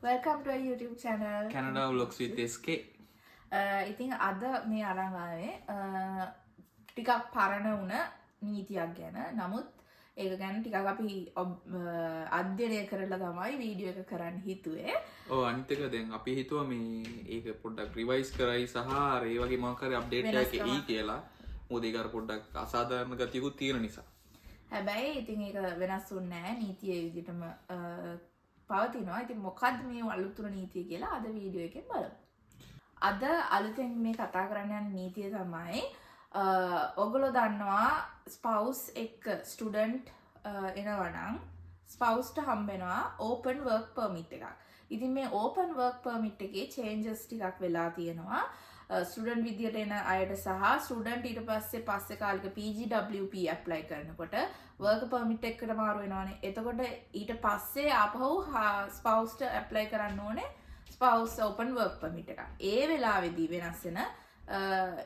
Welcome to our YouTube channel. Canada Vlogs with SK. ඉතින් අද මේ අරන් ආවේ ටිකක් පරණ වුණ නීතියක් ගැන. නමුත් ඒක ගැන ටිකක් අපි අධ්‍යයනය කරලා තමයි වීඩියෝ එක කරන්න හිතුවේ. ඔව් අනිත් එක දැන් අපි හිතුවා මේ ඒක පොඩ්ඩක් රිවයිස් කරයි සහ අර ඒ වගේ මොකක් හරි අප්ඩේට් එකක් එයි කියලා. මොකද ඒක අර පොඩ්ඩක් අසාධාරණ ගතියකුත් තියෙන නිසා. හැබැයි ඉතින් ඒක වෙනස් වුන්නේ නැහැ. නීතිය ඒ විදිහටම පවතිනවා. ඉතින් මොකද්ද මේ අලුතුන නීතිය කියලා අද වීඩියෝ එකෙන් බලමු. අද අලුතෙන් මේ කතා කරන්න යන නීතිය තමයි ඔයගොල්ලෝ දන්නවා ස්පවුස් එක්ක ස්ටුඩන්ට් එනවා නම් ස්පවුස්ට හම්බ වෙනවා ඕපන් වර්ක් පර්මිට් එකක්. ඉතින් මේ ඕපන් වර්ක් පර්මිට් එකේ චේන්ජස් ටිකක් වෙලා තියෙනවා. ස්ටුඩන්ට් විදියට එන අයට සහ ස්ටුඩන්ට් ඊට පස්සේ කාලෙක PGWP ඇප්ලයි කරනකොට වර්ක් පර්මිට් එකකට මාරු වෙනවානේ. එතකොට ඊට පස්සේ ආපහු ස්පවුස්ට ඇප්ලයි කරන්න ඕනේ ස්පවුස් ඕපන් වර්ක් පර්මිට් එකක්. ඒ වෙලාවේදී වෙනස් වෙන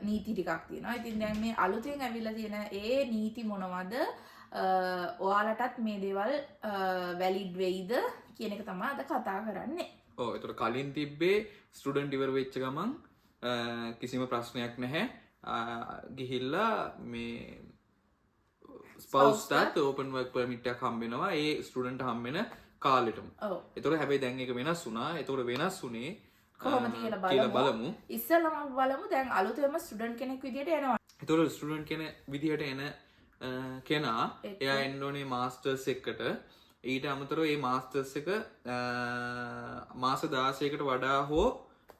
නීති ටිකක් තියෙනවා. ඉතින් දැන් මේ අලුතෙන් ඇවිල්ලා තියෙන ඒ නීති මොනවද? ඔයාලටත් මේ දේවල් වැලිඩ් වෙයිද කියන එක තමයි අද කතා කරන්නේ. ඔව් ඒතර කලින් තිබ්බේ ස්ටුඩන්ට් ඉවර වෙච්ච ගමන් කිසිම ප්‍රශ්නයක් නැහැ. ගිහිල්ලා මේ ස්පවුස්ටත් ඕපන් වර්ක් පර්මිට් එකක් හම්බ වෙනවා ඒ ස්ටුඩන්ට් හම්බ වෙන කාලෙටම. ඔව්. ඒතර හැබැයි දැන් ඒක වෙනස් වුණා. ඒතර වෙනස් වුණේ කොහොමද කියලා බලමු. ඉස්සෙල්ලාම බලමු දැන් අලුතෙන්ම ස්ටුඩන්ට් කෙනෙක් විදියට එනවා. ඒතර ස්ටුඩන්ට් කෙනෙක් විදියට එන කෙනා එයා එන්න ඕනේ මාස්ටර්ස් එකට. ඊට අමතරව මේ මාස්ටර්ස් එක මාස 16කට වඩා හෝ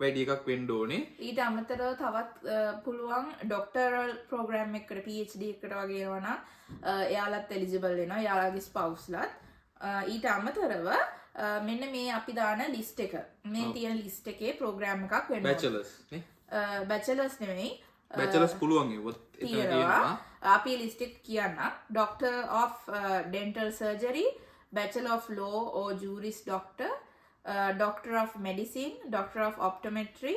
වැඩි එකක් වෙන්න ඕනේ. ඊට අමතරව තවත් පුළුවන් ඩොක්ටරල් ප්‍රෝග්‍රෑම් එකකට PhD එකකට වගේ එනවා නම් එයාලත් එලිජිබල් වෙනවා. එයාලගේ ස්පවුස්ලත්. ඊට අමතරව මෙන්න මේ අපි දාන ලිස්ට් එක. මේ තියෙන ලිස්ට් එකේ ප්‍රෝග්‍රෑම් එකක් වෙන්න ඕනේ. බැචලර්ස් නේ? බැචලර්ස් නෙමෙයි. බැචලර්ස් පුළුවන් ඒවත් එතන තියෙනවා. අපි ලිස්ට් එක කියන්න. Doctor of Dental Surgery, Bachelor of Law or Juris Doctor, Doctor of Medicine, Doctor of Optometry,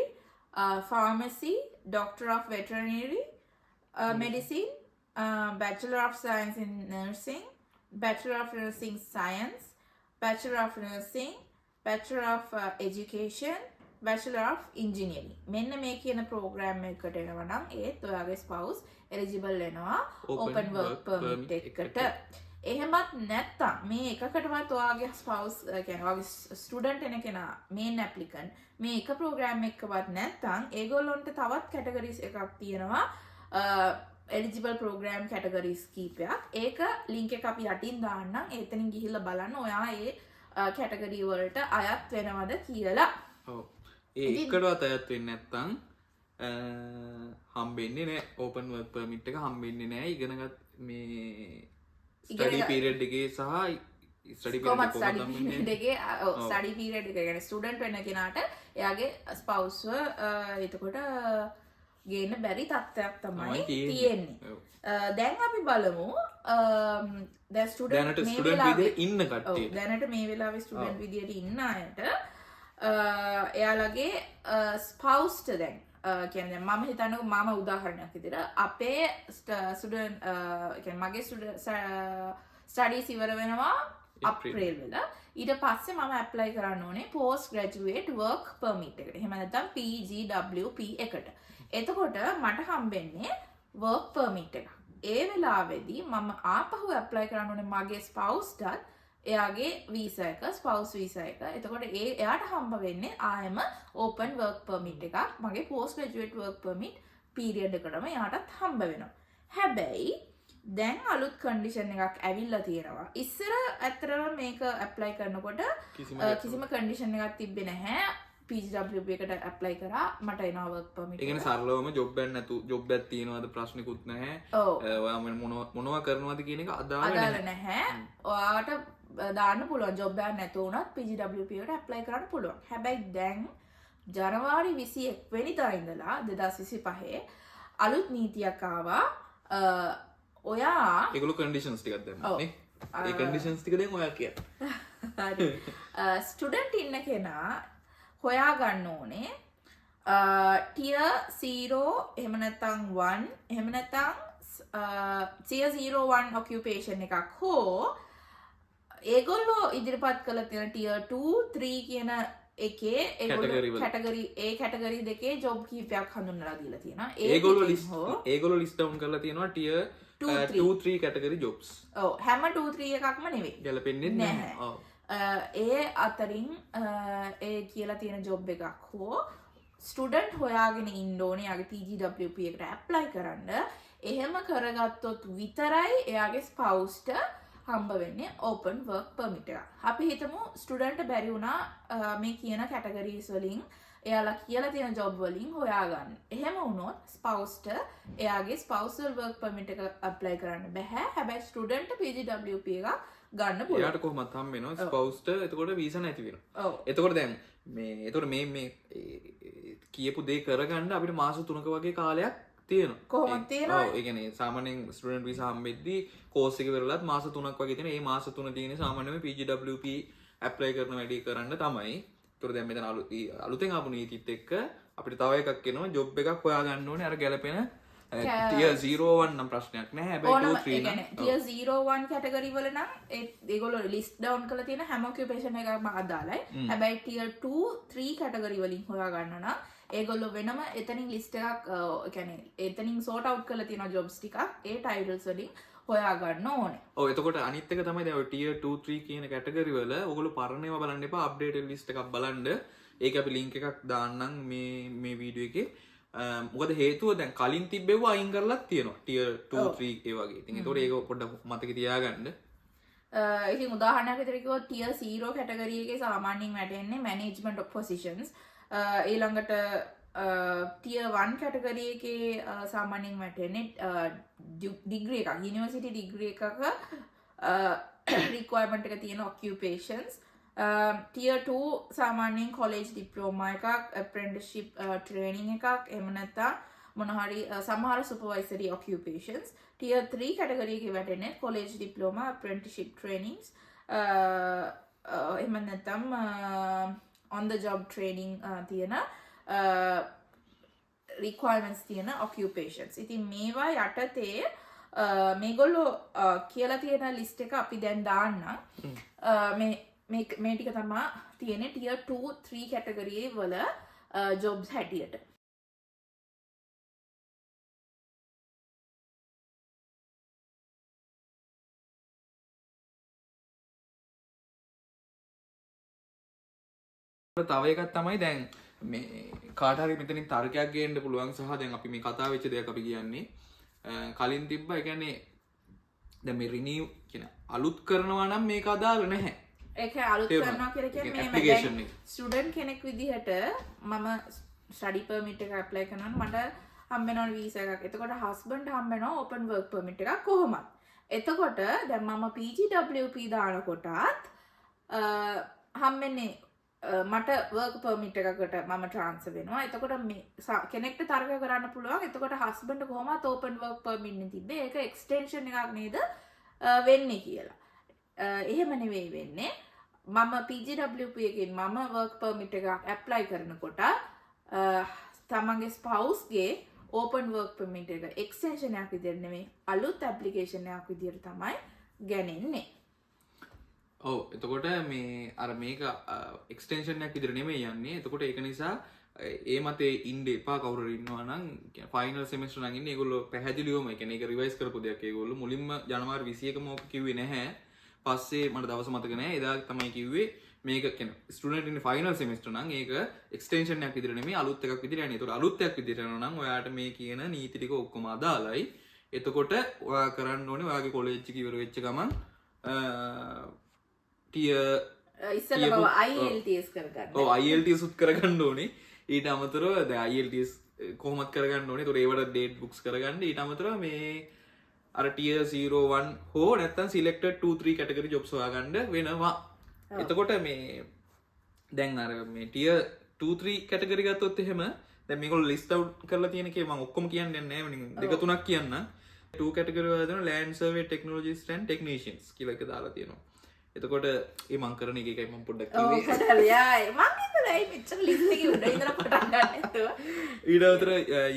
Pharmacy, Doctor of Veterinary Medicine, Bachelor of Science in Nursing, Bachelor of Nursing Science, Bachelor of Nursing, Bachelor of Education, Bachelor of Engineering. මෙන්න මේ කියන programme එකකට එනවා නම් ඒත් ඔයාගේ ස්පවුස් eligible වෙනවා open work permit එකකට. එහෙමත් නැත්තම් මේ එකකටවත් ඔයාගේ ස්පවුස් කියන්නේ ඔයාගේ ස්ටුඩන්ට් එන කෙනා මේන් ඇප්ලිකන්ට් මේ එක ප්‍රෝග්‍රෑම් එකකවත් නැත්තම් ඒගොල්ලොන්ට තවත් කැටගරිස් එකක් තියෙනවා එලිජිබල් ප්‍රෝග්‍රෑම් කැටගරිස් කීපයක්. ඒක ලින්ක් එක අපි යටින් දාන්නම්. එතනින් ගිහිල්ලා බලන්න ඔයා ඒ කැටගරි වලට අයත් වෙනවද කියලා. ඔව්. ඒ එකටවත් අයත් වෙන්නේ නැත්තම් හම්බෙන්නේ නැහැ ඕපන් වර්ක් පර්මිට් එක හම්බෙන්නේ නැහැ ඉගෙනගත් මේ ස්ටඩි පීරියඩ් එකේ සහ ස්ටඩි පීරියඩ් එකේ ස්ටඩි පීරියඩ් එක කියන්නේ ස්ටුඩන්ට් වෙන කෙනාට එයාගේ ස්පවුස්ව එතකොට ගේන්න බැරි තත්ත්වයක් තමයි තියෙන්නේ. දැන් අපි බලමු දැන් ස්ටුඩන්ට් මේ වෙලාවේ ඉන්න කට්ටිය. දැනට මේ වෙලාවේ ස්ටුඩන්ට් විදියට ඉන්න අයට එයාලගේ ස්පවුස්ට දැන් කියන්නේ මම හිතන්නේ මම උදාහරණයක් විදිහට අපේ ස්ටුඩන්ට් කියන්නේ මගේ ස්ටඩීස් ඉවර වෙනවා අප්‍රේල් වල. ඊට පස්සේ මම ඇප්ලයි කරන්න ඕනේ පෝස්ට් ග්‍රැජුවේට් වර්ක් පර්මිට් එකට. එහෙම නැත්නම් PGWP එකට. එතකොට මට හම්බෙන්නේ වර්ක් පර්මිට් එකක්. ඒ වෙලාවේදී මම ආපහු ඇප්ලයි කරන්න ඕනේ මගේ ස්පවුස්ටත් එයාගේ වීසා එක ස්පවුස් වීසා එක. එතකොට එයාට හම්බ වෙන්නේ ආයෙම ඕපන් වර්ක් පර්මිට් එකක්. මගේ post graduate work permit period එකටම එයාටත් හම්බ වෙනවා. හැබැයි දැන් අලුත් කන්ඩිෂන් එකක් ඇවිල්ලා තියෙනවා. ඉස්සර ඇත්තටම මේක ඇප්ලයි කරනකොට කිසිම කන්ඩිෂන් එකක් තිබ්බේ නැහැ. PGWP එකට ඇප්ලයි කරා මට එනවා වර්ක් පර්මිට්. ඒ කියන්නේ සරලවම ජොබ් එකක් නැතු ජොබ් එකක් තියෙනවද ප්‍රශ්නිකුත් නැහැ. ඔයා මොනවා කරනවද කියන එක අදාළ නැහැ. ඔයාට දාන්න පුළුවන් ජොබ් එකක් නැතුව උනත් PGWP එකට ඇප්ලයි කරන්න පුළුවන්. හැබැයි දැන් ජනවාරි 21 වෙනිදා ඉඳලා 2025 අලුත් නීතියක් ආවා. ඔයා ඒගොල්ලෝ කන්ඩිෂන්ස් ටිකක් දැම්මා නේ. ඒ කන්ඩිෂන්ස් ටික දැන් ඔයා කියන්න. හරි. ස්ටුඩන්ට් ඉන්න කෙනා හොයා ගන්න ඕනේ tier 0 එහෙම නැත්නම් 1 එහෙම නැත්නම් tier 0 1 occupation එකක් හෝ ඒගොල්ලෝ ඉදිරිපත් කළ තියෙන tier 2 3 කියන එකේ Category වල. කැටගරි ඒ කැටගරි දෙකේ ජොබ් කීපයක් හඳුන්වලා දීලා තියෙනවා. ඒගොල්ලෝ ලිස්ට් ඩවුන් කරලා තියෙනවා ටියර් 2 3 කැටගරි ජොබ්ස්. ඔව් හැම 2 3 එකක්ම නෙවෙයි. ගැලපෙන්නේ නැහැ. ඔව්. ඒ අතරින් ඒ කියලා තියෙන ජොබ් එකක් හෝ ස්ටුඩන්ට් හොයාගෙන ඉන්න ඕනේ යාගේ PGWP එකට ඇප්ලයි කරන්න. එහෙම කරගත්තොත් විතරයි එයාගේ ස්පවුස්ට හම්බ වෙන්නේ ඕපන් වර්ක් පර්මිට් එක. අපි හිතමු ස්ටුඩන්ට් බැරි වුණා මේ කියන කැටගරීස් වලින් එයාලා කියලා තියෙන ජොබ් වලින් හොයාගන්න. එහෙම වුණොත් ස්පවුස්ට එයාගේ ස්පවුසල් වර්ක් පර්මිට් එක ඇප්ලයි කරන්න බෑ. හැබැයි ස්ටුඩන්ට් PGWP එක ගන්න පුළුවන්. එයාට කොහොමද හම් වෙනවා ස්පවුස්ට එතකොට වීසා නැති වෙනවා. ඔව්. එතකොට දැන් එතකොට මේ කියපු දේ කරගන්න අපිට මාස 3ක වගේ කාලයක් තියෙනවා. කොහොමද තියෙනවා? ඔව් ඒ කියන්නේ සාමාන්‍යයෙන් ස්ටුඩන්ට් වීසා හම්බෙද්දී කෝස් එක ඉවරලත් මාස 3ක් වගේ තියෙන. මේ මාස 3 තියෙන්නේ සාමාන්‍යයෙන් PGWP ඇප්ලයි කරන වැඩි කරන්න තමයි. ඒතකොට දැන් මෙතන අලුතෙන් ආපු නීතිත් එක්ක අපිට තව එකක් එනවා ජොබ් එකක් හොයාගන්න ඕනේ අර ගැලපෙන ටියර් 01 නම් ප්‍රශ්නයක් නැහැ. හැබැයි 2 3 නම් ටියර් 01 කැටගරි වල නම් ඒගොල්ලෝ ලිස්ට් ඩවුන් කරලා තියෙන හැම ඔකියුපේෂන් එකක්ම අදාළයි. හැබැයි ටියර් 2 3 කැටගරි වලින් හොයාගන්න නම් ඒගොල්ලෝ වෙනම එතනින් ලිස්ට් එකක් කියන්නේ එතනින් සෝට් අවුට් කරලා තියෙන ජොබ්ස් ටිකක් ඒ ටයිටල්ස් වලින් හොයාගන්න ඕනේ. ඔව් එතකොට අනිත් එක තමයි දැන් ඔය ටියර් 2 3 කියන කැටගරි වල ඔයගොල්ලෝ පරණ ඒවා බලන්න එපා අප්ඩේටඩ් ලිස්ට් එකක් බලන්න. ඒක අපි ලින්ක් එකක් දාන්නම් මේ වීඩියෝ එකේ. මොකද හේතුව දැන් කලින් තිබ්බෙව අයින් කරලා තියෙනවා ටියර් 2 3 ඒ වගේ. ඉතින් ඒතකොට ඒක පොඩ්ඩක් මතක තියාගන්න. ඉතින් උදාහරණයක් විදිහට කිව්වොත් ටියර් 0 කැටගරි එකේ සාමාන්‍යයෙන් වැටෙන්නේ මැනේජ්මන්ට් පොසිෂන්ස්. ඊළඟට ටියර් 1 කැටගරි එකේ සාමාන්‍යයෙන් වැටෙන්නේ ඩිග්‍රී එකක් යුනිවර්සිටි ඩිග්‍රී එකක රික්වයර්මන්ට් එක තියෙන ඔකියුපේෂන්ස්. ටියර් 2 සාමාන්‍යයෙන් කොලෙජ් ඩිප්ලෝමා එකක් ඇප්‍රෙන්ටිස්ෂිප් ට්‍රේනින් එකක් එහෙම නැත්නම් මොන හරි සමහර සුපර්වයිසරි ඔකියුපේෂන්ස්. ටියර් 3 කැටගරි එකේ වැටෙන්නේ කොලෙජ් ඩිප්ලෝමා ඇප්‍රෙන්ටිස්ෂිප් ට්‍රේනින්ග්ස් එහෙම නැත්නම් on the job training තියෙන requirements තියෙන occupations. ඉතින් මේවා යටතේ මේගොල්ලෝ කියලා තියෙන ලිස්ට් එක අපි දැන් දාන්නම්. මේ ටික තමයි තියෙන්නේ ටියර් 2 3 කැටගරි වල ජොබ්ස් හැටියට. තව එකක් තමයි දැන් මේ කාට හරි මෙතනින් තර්කයක් ගේන්න පුළුවන් සහ දැන් අපි මේ කතා වෙච්ච දෙයක් අපි කියන්නේ කලින් තිබ්බා ඒ කියන්නේ දැන් මේ රිනිව් කියන අලුත් කරනවා නම් මේක අදාළ නැහැ. ඒක අලුත් කරනවා කියලා කියන්නේ මේ ස්ටුඩන්ට් කෙනෙක් විදිහට මම ස්ටඩි පර්මිට් එක ඇප්ලයි කරනවා මට හම්බ වෙනවා වීසා එකක්. එතකොට හස්බන්ඩ් හම්බ වෙනවා ඕපන් වර්ක් පර්මිට් එකක් කොහොමද? එතකොට දැන් මම PGWP දානකොටත් හම්බෙන්නේ මට වර්ක් පර්මිට් එකකට මම ට්‍රාන්ස්ෆර් වෙනවා. එතකොට මේ කෙනෙක්ට තර්ක කරන්න පුළුවන්. එතකොට හස්බන්ඩ් කොහොමද ඕපන් වර්ක් පර්මිට් නේ තිබ්බේ? ඒක එක්ස්ටෙන්ෂන් එකක් නේද වෙන්නේ කියලා. එහෙම නෙවෙයි වෙන්නේ. මම PGWP එකෙන් මම වර්ක් පර්මිට් එකක් ඇප්ලයි කරනකොට තමන්ගේ ස්පවුස්ගේ ඕපන් වර්ක් පර්මිට් එක එක්ස්ටෙන්ෂන් එකක් විදිහට නෙවෙයි අලුත් ඇප්ලිකේෂන් එකක් විදිහට තමයි ගන්නේ. ඔව් එතකොට මේ අර මේක එක්ස්ටෙන්ෂන් එකක් විදිහට නෙමෙයි යන්නේ. එතකොට ඒක නිසා ඒ මතේ ඉන්න එපා කවුරු හරි ඉන්නවා නම් ෆයිනල් සෙමෙස්ටර් නම් ඉන්නේ ඒගොල්ලෝ පැහැදිලිවම ඒ කියන්නේ ඒක රිවයිස් කරපු දෙයක්. ඒගොල්ලෝ මුලින්ම ජනවාරි 21ම ඕක කිව්වේ නැහැ. පස්සේ මට දවස මතක නැහැ. එදා තමයි කිව්වේ මේක කියන්නේ ස්ටුඩන්ට් ඉන්නේ ෆයිනල් සෙමෙස්ටර් නම් ඒක එක්ස්ටෙන්ෂන් එකක් විදිහට නෙමෙයි අලුත් එකක් විදිහට යන්නේ. ඒතකොට අලුත් එකක් විදිහට යනවා නම් ඔයාට මේ කියන නීති ටික ඔක්කොම අදාළයි. එතකොට ඔයා කරන්න ඕනේ ඔයාගේ කොලෙජ් එක ඉවර වෙච්ච ගමන් ඉස්සෙල්ලම IELTS කරගන්න. ඔව් IELTS උත් කරගන්න ඕනේ. ඊට අමතරව දැන් IELTS කොහොමද කරගන්න ඕනේ? ඒතකොට ඒවට ඩේට් බුක්ස් කරගන්න. ඊට අමතරව මේ අර tier 01 හෝ නැත්නම් selected 2 3 category jobs හොයාගන්න වෙනවා. එතකොට මේ දැන් අර මේ tier 2 3 category ගත්තොත් එහෙම දැන් මේගොල්ලෝ list out කරලා තියෙන එකේ මම ඔක්කොම කියන්නේ නැහැ. මම දෙක තුනක් කියන්නම්. 2 category වල දෙනවා land survey technologists and technicians කියලා එක දාලා තියෙනවා. එතකොට ඒ මං කරන එකයි මම පොඩ්ඩක් කිව්වේ. ඔව් හොඳයි. යායි මං හිතුවා මෙච්චර ලිස්ට් එකේ උඩ ඉඳලා පටන් ගන්න නැතුව. ඊට අතර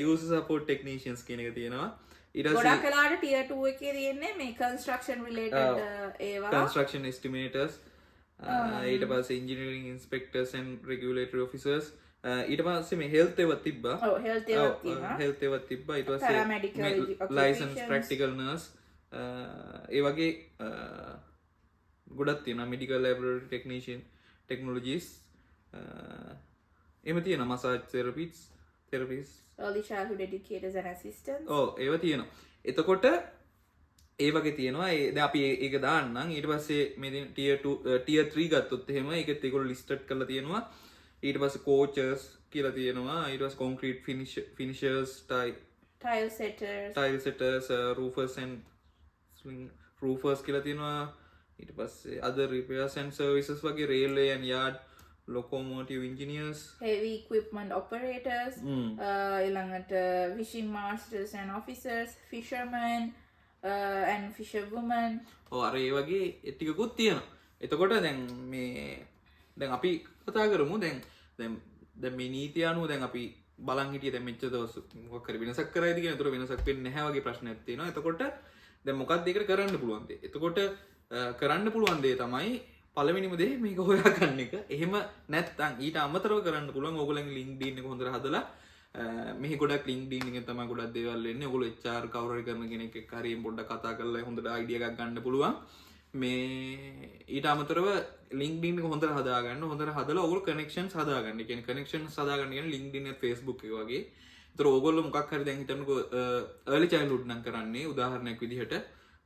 user support technicians කියන එක තියෙනවා. ඊට පස්සේ ගොඩක් වෙලාවට tier 2 එකේ තියෙන්නේ මේ construction related ඒවා. construction estimators ඊට පස්සේ engineering inspectors and regulatory officers ඊට පස්සේ මේ health ඒවත් තිබ්බා. ඔව් health ඒවත් තියෙනවා. health ඒවත් තිබ්බා. ඊට Paramedical පස්සේ license practical nurse ඒ වගේ ගොඩක් තියෙනවා. medical laboratory technician technologies එහෙම තියෙනවා. massage therapists early childhood educators and assistants. ඒව තියෙනවා. එතකොට ඒ වගේ තියෙනවා. දැන් අපි ඒක දාන්නම්. ඊට පස්සේ මේ tier 2 tier 3 ගත්තොත් එහෙම ඒකත් ඒගොල්ලෝ listed කරලා තියෙනවා. ඊට පස්සේ coaches කියලා තියෙනවා. ඊට පස්සේ concrete finishers, tile setters, roofers and roofers කියලා තියෙනවා. ඊට පස්සේ other repairs and services වගේ railway and yard locomotive engineers, heavy equipment operators, ඊළඟට fishing masters and officers, fishermen and fisherwomen. අර ඒ වගේ ටිකකුත් තියෙනවා. එතකොට දැන් අපි කතා කරමු දැන් මේ නීතිය අනුව දැන් අපි බලන් හිටියේ දැන් මෙච්චර දවස් මොකක් හරි වෙනසක් කරයිද කියන. ඒතර වෙනසක් වෙන්නේ නැහැ වගේ ප්‍රශ්නයක් තියෙනවා. එතකොට දැන් මොකක්ද ඒකට කරන්න පුළුවන් දේ? එතකොට කරන්න පුළුවන් දේ තමයි පළවෙනිම දේ මේක හොයාගන්න එක. එහෙම නැත්නම් ඊට අමතරව කරන්න පුළුවන් ඕගොල්ලන්ගේ LinkedIn එක හොඳට හදලා මෙහි ගොඩක් LinkedIn එකෙන් තමයි ගොඩක් දේවල් වෙන්නේ. ඕගොල්ලෝ HR කවුරු හරි කරන කෙනෙක් එක්ක හරි පොඩ්ඩක් කතා කරලා හොඳට අයිඩියා එකක් ගන්න පුළුවන්. මේ ඊට අමතරව LinkedIn එක හොඳට හදාගන්න. හොඳට හදලා ඕගොල්ලෝ connections හදාගන්න. ඒ කියන්නේ connections හදාගන්න කියන්නේ LinkedIn එක Facebook එක වගේ. ඒතර ඕගොල්ලෝ මොකක් හරි දැන් හිතන්නකෝ early childhood නම් කරන්නේ උදාහරණයක් විදිහට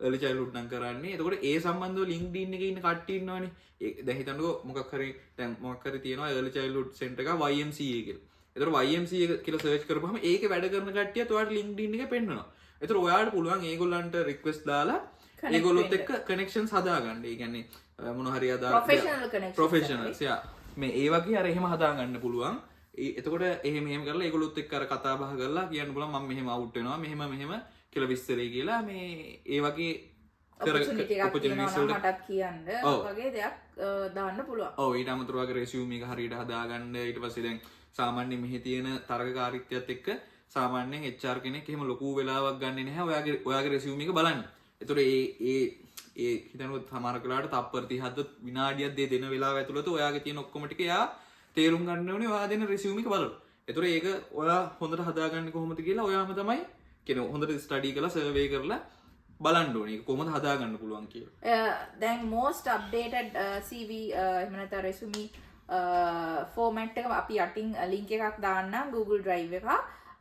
early childhood නම් කරන්නේ. එතකොට ඒ සම්බන්ධව LinkedIn එකේ ඉන්න කට්ටිය ඉන්නවනේ. දැන් හිතන්නකෝ මොකක් හරි තියෙනවා early childhood center එක YMCA කියලා. එතකොට YMCA කියලා search කරපුවම ඒකේ වැඩ කරන කට්ටියත් ඔයාලට LinkedIn එකේ පෙන්නනවා. එතකොට ඔයාලට පුළුවන් ඒගොල්ලන්ට request දාලා ඒගොල්ලොත් එක්ක connections හදාගන්න. ඒ කියන්නේ මොන හරි professional connections. professionals මේ ඒ වගේ අර එහෙම හදාගන්න පුළුවන්. එතකොට එහෙම කරලා ඒගොල්ලොත් එක්ක අර කතා බහ කරලා කියන්න පුළුවන් මම මෙහෙම out වෙනවා මෙහෙම කියලා විස්තරේ කියලා මේ ඒ වගේ opportunities මටත් කියන්න වගේ දෙයක් දාන්න පුළුවන්. ඔව් ඊට අමතරව වගේ resume එක හරියට හදාගන්න. ඊට පස්සේ දැන් සාමාන්‍යයෙන් මෙහි තියෙන තරගකාරීත්වයත් එක්ක සාමාන්‍යයෙන් HR කෙනෙක් එහෙම ලොකු වෙලාවක් ගන්නෙ නැහැ ඔයාගේ resume එක බලන්න. ඒතකොට ඒ හිතනකොට සමහර වෙලාවට තප්පර 30ක් විනාඩියක් දෙන වෙලාව ඇතුළත ඔයාගේ තියෙන ඔක්කොම ටික එයා තේරුම් ගන්න ඕනේ ඔයා දෙන resume එක බලලා. ඒතකොට ඒක ඔයා හොඳට හදාගන්නේ කොහොමද කියලා ඔයාම තමයි කියන්නේ හොඳට ස්ටඩි කරලා සර්වේ කරලා බලන්න ඕනේ කොහොමද හදාගන්න පුළුවන් කියලා. දැන් most updated CV එහෙම නැත්නම් resume format එක අපි යටින් link එකක් දාන්නම් Google Drive එක.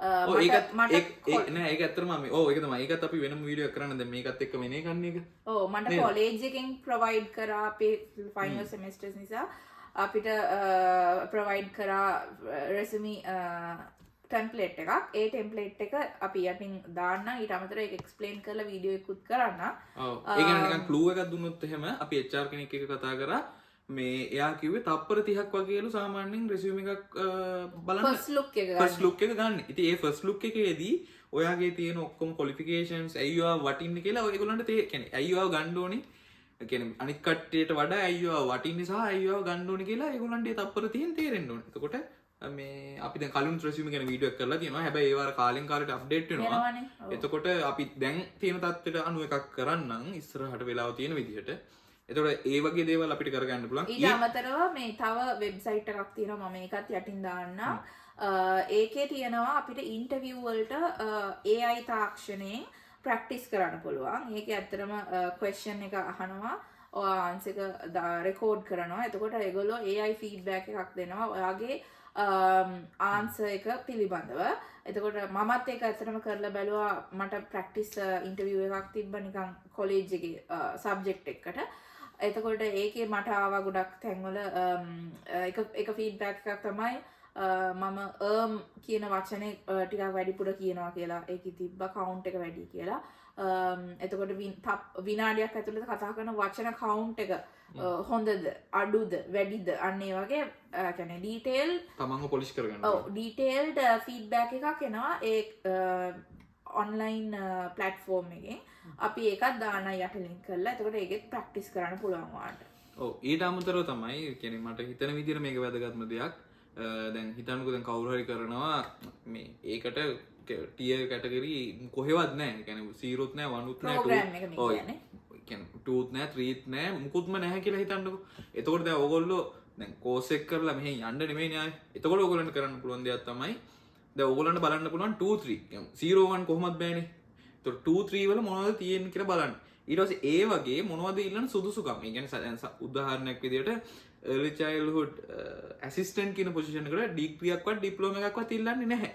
ඒක ඇත්තටම ඒක තමයි. ඒකත් අපි වෙනම වීඩියෝ එකක් කරන්න දැන් මේකත් එක්ක වෙනේ කන්නේ එක. මට college එකෙන් provide කරා අපේ final semesters නිසා අපිට provide කරා resume ටෙම්ප්ලේට් එකක්. ඒ ටෙම්ප්ලේට් එක අපි යටින් දාන්න. ඊට අමතරව ඒක එක්ස්ප්ලেইন කරලා වීඩියෝ එකකුත් කරන්න. ඔව්. ඒ කියන්නේ නිකන් ක්ලූ එකක් දුන්නොත් එහෙම අපි HR කෙනෙක් එක්ක කතා කරා මේ එයා කිව්වේ තප්පර 30ක් වගේලු සාමාන්‍යයෙන් resume එකක් බලන්න first look එක ගන්න. ඉතින් ඒ first look එකේදී ඔයාගේ තියෙන ඔක්කොම qualifications ඇයි ඔයා වටින්නේ කියලා ඔයගොල්ලන්ට කියන්නේ ඇයි ඔයා ගන්න ඕනේ කියන්නේ අනිත් කට්ටියට වඩා ඇයි ඔයා වටින්නේ සහ ඇයි ඔයා ගන්න ඕනේ කියලා ඒගොල්ලන්ට ඒ තප්පර 30න් තේරෙන්න ඕනේ. එතකොට මේ අපි දැන් කලින් resume ගැන වීඩියෝ එකක් කරලා තියෙනවා. හැබැයි ඒ වාර කාලෙන් කාලෙට අප්ඩේට් වෙනවා. එතකොට අපි දැන් තියෙන තත්ත්වයට අනුව එකක් කරන්නම් ඉස්සරහට වෙලාව තියෙන විදිහට. එතකොට ඒ වගේ දේවල් අපිට කරගන්න පුළුවන්. ඊට අමතරව මේ තව වෙබ්සයිට් එකක් තියෙනවා මම ඒකත් යටින් දාන්නම්. ඒකේ තියෙනවා අපිට ඉන්ටර්විව් වලට AI තාක්ෂණයෙන් ප්‍රැක්ටිස් කරන්න පුළුවන්. ඒකේ ඇත්තටම question එක අහනවා. ඔයා ආන්සර් එක රෙකෝඩ් කරනවා. එතකොට ඒගොල්ලෝ AI ෆීඩ්බැක් එකක් දෙනවා. ඔයාගේ ආන්සර් එක පිළිබඳව. එතකොට මමත් ඒක ඇත්තටම කරලා බැලුවා. මට ප්‍රැක්ටිස් ඉන්ටර්විව් එකක් තිබ්බ නිකන් කොලෙජ් එකේ සබ්ජෙක්ට් එකකට. එතකොට ඒකේ මට ආවා ගොඩක් තැන්වල එක ෆීඩ්බැක් එකක් තමයි මම කියන වචනේ ටිකක් වැඩිපුර කියනවා කියලා. ඒකේ තිබ්බ කවුන්ට් එක වැඩි කියලා. එතකොට විනාඩියක් ඇතුළත කතා කරන වචන කවුන්ට් එක හොඳද අඩුද වැඩිද අන්න ඒ වගේ කියන්නේ ඩීටේල් තමන්ව පොලිෂ් කරගන්න. ඔව් ඩීටේල්ඩ් ෆීඩ්බැක් එකක් එනවා ඒ ඔන්ලයින් ප්ලැට්ෆෝම් එකෙන්. අපි ඒකත් දාන්න යට ලින්ක් කරලා එතකොට ඒකෙත් ප්‍රැක්ටිස් කරන්න පුළුවන් වාට. ඔව් ඊට අමතරව තමයි කියන්නේ මට හිතන විදිහට මේක වැදගත්ම දෙයක්. දැන් හිතන්නකෝ දැන් කවුරු හරි කරනවා මේ ඒකට ටියර් කැටගරි කොහෙවත් නැහැ. ඒ කියන්නේ 0ත් නැහැ 1ත් නැහැ 2. ටූත් නෑ ත්‍රීත් නෑ මුකුත්ම නැහැ කියලා හිතන්නකෝ. එතකොට දැන් ඕගොල්ලෝ දැන් කෝස් එක කරලා මෙහෙ යන්න නෙමෙයි න්යාය. එතකොට ඕගොල්ලන්ට කරන්න පුළුවන් දෙයක් තමයි දැන් ඕගොල්ලන්ට බලන්න පුළුවන් 2 3 0 1 කොහොමද බෑනේ. එතකොට 2 3 වල මොනවද තියෙන්නේ කියලා බලන්න. ඊට පස්සේ ඒ වගේ මොනවද ඊළඟ සුදුසුකම්. ඒ කියන්නේ උදාහරණයක් විදිහට early childhood assistant කියන පොසිෂන් එකට ඩිග්‍රී එකක්වත් ඩිප්ලෝමා එකක්වත් ඉල්ලන්නේ නැහැ.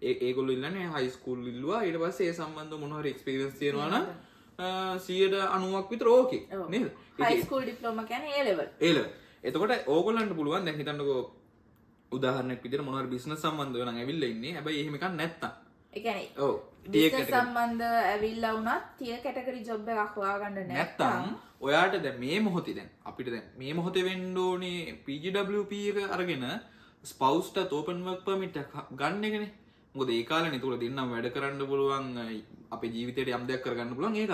ඒගොල්ලෝ ඉල්ලන්නේ හයි ස්කූල් ඉල්ලුවා. ඊට පස්සේ ඒ සම්බන්ධව මොන හරි එක්ස්පීරියන්ස් තියෙනවා නම් 90% විතර ඕකේ නේද? හයි ස්කූල් ඩිප්ලෝමා කියන්නේ A level. A level. එතකොට ඕගොල්ලන්ට පුළුවන් දැන් හිතන්නකෝ උදාහරණයක් විදිහට මොන හරි බිස්නස් සම්බන්ධව නම් ඇවිල්ලා ඉන්නේ. හැබැයි එහෙම එකක් නැත්තම්. ඒ කියන්නේ ඔව්. බිස්නස් සම්බන්ධ ඇවිල්ලා වුණත් තිය කැටගරි ජොබ් එකක් හොයාගන්න නැත්තම් ඔයාට දැන් මේ මොහොතේ දැන් අපිට දැන් මේ මොහොතේ වෙන්න ඕනේ PGWP එක අරගෙන ස්පවුස්ට ඕපන් වර්ක් පර්මිට් එක ගන්න එකනේ. මොකද ඒ කාලේනේ තුල දෙන්නම වැඩ කරන්න පුළුවන් අපේ ජීවිතේට යම් දෙයක් කරගන්න පුළුවන් ඒක.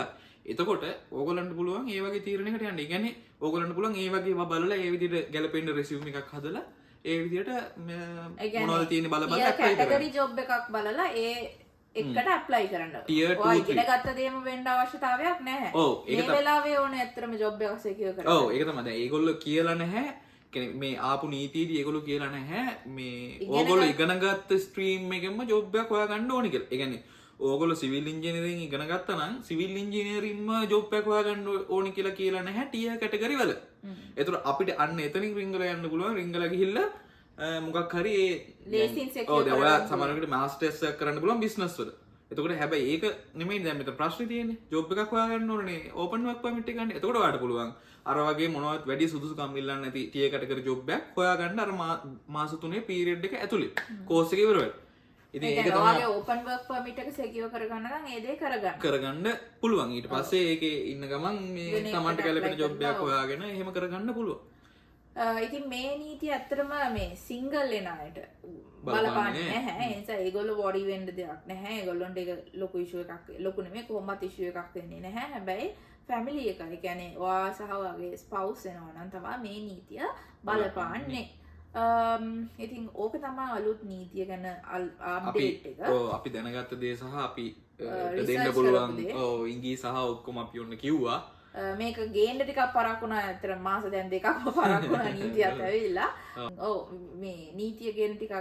එතකොට ඕගොල්ලන්ට පුළුවන් ඒ වගේ තීරණයකට යන්න. ඒ කියන්නේ ඕගොල්ලන්ට පුළුවන් ඒ වගේ බලලා ඒ විදිහට ගැලපෙන්න රෙසියුම් එකක් හදලා ඒ විදිහට මොනවද තියෙන්නේ බල බල කැටගරි ජොබ් එකක් බලලා ඒ එකට ඇප්ලයි කරන්න. ඔය ඉගෙන ගත්ත දේම වෙන්න අවශ්‍යතාවයක් නැහැ. මේ වෙලාවේ ඕනේ ඇත්තටම ජොබ් එකක් සෙකියර් කරගන්න. ඔව් ඒක තමයි. දැන් ඒගොල්ලෝ කියලා නැහැ. කියන්නේ මේ ආපු නීතියේදී ඒගොල්ලෝ කියලා නැහැ මේ ඕගොල්ලෝ ඉගෙන ගත්ත ස්ට්‍රීම් එකෙන්ම ජොබ් එකක් හොයාගන්න ඕනි කියලා. ඒ කියන්නේ ඕගොල්ලෝ සිවිල් ඉංජිනේරින් ඉගෙන ගත්තා නම් සිවිල් ඉංජිනේරින්ම ජොබ් එකක් හොයාගන්න ඕනි කියලා නැහැ ටියර් කැටගරි වල. ඒතර අපිට අන්න එතනින් රිංගලා යන්න පුළුවන්. රිංගලා ගිහිල්ලා මොකක් හරි ඒ ලේසින් සෙකියර් ඔව් දැන් ඔයා සමහරවිට මාස්ටර්ස් එකක් කරන්න පුළුවන් බිස්නස් වල. එතකොට හැබැයි ඒක නෙමෙයි දැන් මෙතන ප්‍රශ්නේ තියෙන්නේ. ජොබ් එකක් හොයාගන්න ඕනේ ඕපන් වර්ක් පර්මිට් එක ගන්න. එතකොට ඔයාලට පුළුවන් අර වගේ මොනවත් වැඩි සුදුසුකම් ඉල්ලන්නේ නැති ටියර් කැටගරි ජොබ් එකක් හොයාගන්න අර මාස 3 පීරියඩ් එක ඇතුලේ. කෝස් එක ඉවර වෙලා. ඉතින් ඒක තමයි ඔයාගේ ඕපන් වර්ක් පර්මිට් එක සෙකියර් කරගන්න නම් ඒ දේ කරගන්න පුළුවන්. ඊට පස්සේ ඒකේ ඉන්න ගමන් මේ තමන්ට ගැලපෙන ජොබ් එකක් හොයාගෙන එහෙම කරගන්න පුළුවන්. ඉතින් මේ නීතිය ඇත්තටම මේ සිංගල් වෙන අයට බලපාන්නේ නැහැ. ඒ නිසා ඒගොල්ලෝ බොඩි වෙන්න දෙයක් නැහැ. ඒගොල්ලොන්ට ඒක ලොකු ඉෂුව එකක් ලොකු නෙමෙයි කොහොමවත් ඉෂුව එකක් වෙන්නේ නැහැ. හැබැයි ෆැමිලි එක. ඒ කියන්නේ ඔයා සහ ඔයාගේ ස්පවුස් වෙනවා නම් තමයි මේ නීතිය බලපාන්නේ. ඉතින් ඕක තමයි අලුත් නීතිය ගැන අප්ඩේට් එක. අපි දැනගත්ත දේ සහ අපි දෙන්න පුළුවන් ඉංග්‍රීසි සහ ඔක්කොම අපි ඔන්න කිව්වා. මේක ගේන්න ටිකක් පරක් වුණා. ඇත්තට මාස දැන් දෙකක්ම පරක් වුණා නීතියත් ඇවිල්ලා. ඔව් මේ නීතිය ගේන්න ටිකක්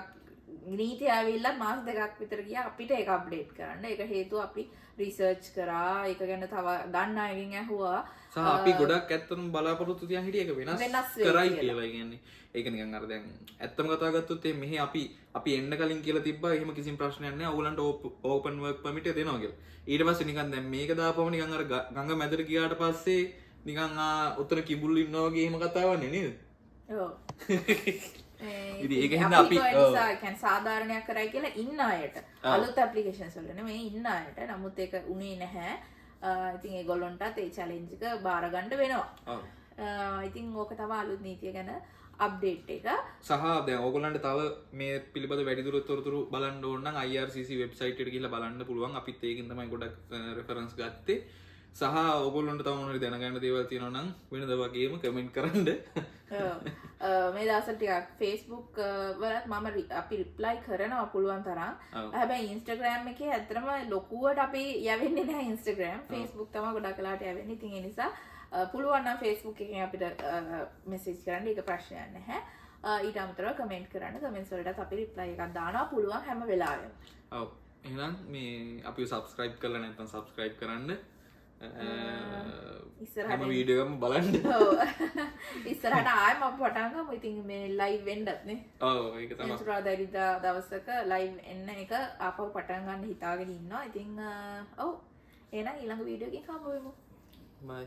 නීතිය ඇවිල්ලා මාස දෙකක් විතර ගියා අපිට ඒක අප්ඩේට් කරන්න. ඒක හේතුව අපි රිසර්ච් කරා. ඒක ගැන තව ගන්න අයගෙන් ඇහුවා. සහ අපි ගොඩක් ඇත්තටම බලාපොරොත්තු තියන් හිටියේ ඒක වෙනස් කරයි කියලා. කියන්නේ ඒක නිකන් අර දැන් ඇත්තම කතා ගත්තොත් මෙහි අපි එන්න කලින් කියලා තිබ්බා එහෙම කිසිම ප්‍රශ්නයක් නැහැ. ඕගලන්ට ඕපන් වර්ක් පර්මිට් එක දෙනවා කියලා. ඊට පස්සේ නිකන් දැන් මේක දාපුවම නිකන් අර ගඟ මැදට ගියාට පස්සේ නිකන් උතර කිඹුල් ඉන්නවා වගේ එහෙම කතාවක් නේද? ඔව්. ඉතින් ඒක හින්දා අපි කියන්නේ සාධාරණයක් කරයි කියලා ඉන්න අයට අලුත් ඇප්ලිකේෂන්ස් වල නෙමෙයි ඉන්න අයට. නමුත් ඒක උනේ නැහැ. ඉතින් ඒගොල්ලන්ටත් ඒ චැලෙන්ජ් එක බාර ගන්න වෙනවා. ඉතින් ඕක තමයි අලුත් නීතිය ගැන අප්ඩේට් එක. සහ දැන් ඕගොල්ලන්ට තව මේ පිළිබඳ වැඩිදුර තොරතුරු බලන්න ඕන නම් IRCC වෙබ්සයිට් එකට ගිහලා බලන්න පුළුවන්. අපිත් ඒකෙන් තමයි ගොඩක් රෙෆරන්ස් ගත්තේ. සහ ඕගොල්ලන්ට තව මොනවද දැනගන්න දේවල් තියෙනවා නම් වෙනද වගේම කමෙන්ට් කරන්න. මේ දවස්වල ටිකක් Facebook වලත් මම අපි රිප්ලයි කරනවා පුළුවන් තරම්. හැබැයි Instagram එකේ ඇත්තටම ලොකුවට අපි යවෙන්නේ නැහැ Instagram. Facebook තමයි ගොඩක් වෙලාවට යවෙන්නේ. ඉතින් ඒ නිසා පුළුවන් නම් Facebook එකෙන් අපිට මෙසේජ් කරන්න. ඒක ප්‍රශ්නයක් නැහැ. ඊට අමතරව කමෙන්ට් කරන්න. කමෙන්ට්ස් වලටත් අපි රිප්ලයි එකක් දානවා පුළුවන් හැම වෙලාවෙම. ඔව්. එහෙනම් මේ අපිව subscribe කරලා නැත්නම් subscribe කරන්න. ඉස්සරහට වීඩියෝ එකම බලන්න. ඔව්. ඉස්සරහට ආයෙම අපි පටන් ගමු. ඉතින් මේ live වෙන්නත් නේ. ඔව් ඒක තමයි. සුරාදාරිදා දවසක live එන්න එක ආපහු පටන් ගන්න හිතාගෙන ඉන්නවා. ඉතින් ඔව්. එහෙනම් ඊළඟ වීඩියෝ එකකින් හම්බ වෙමු. bye.